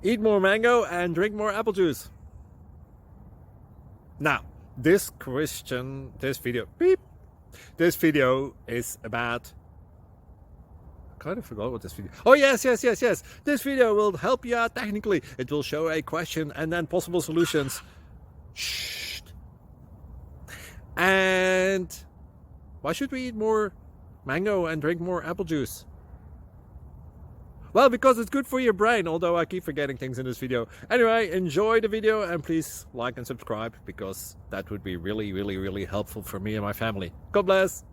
Eat more mango and drink more apple juice. Now, this video is about, I kind of forgot what this video. Oh, yes. This video will help you out technically. It will show a question and then possible solutions. Shh. And why should we eat more mango and drink more apple juice? Well, because it's good for your brain, although I keep forgetting things in this video. Anyway, enjoy the video and please like and subscribe, because that would be really helpful for me and my family. God bless!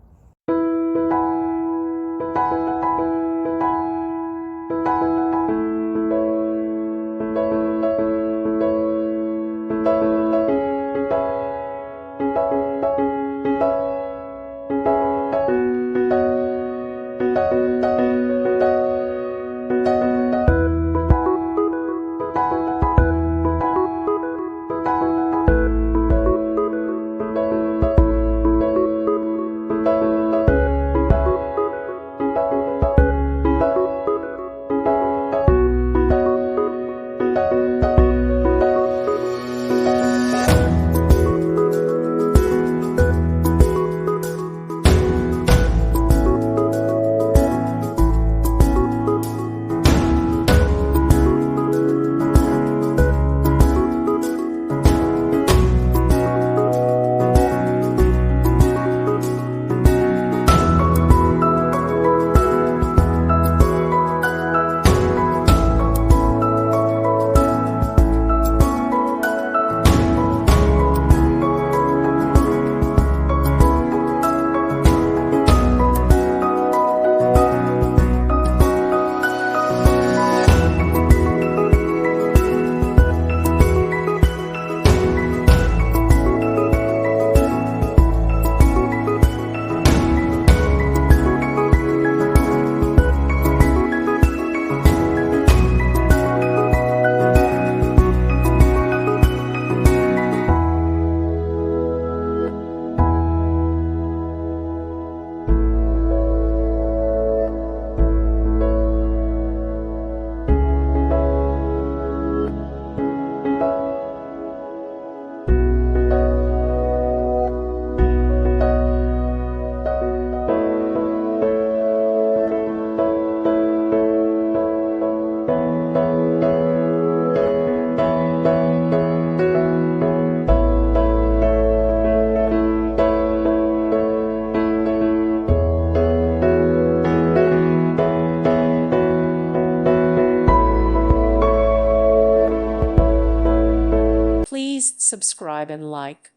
Please subscribe and like.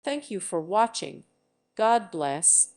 Thank you for watching. God bless.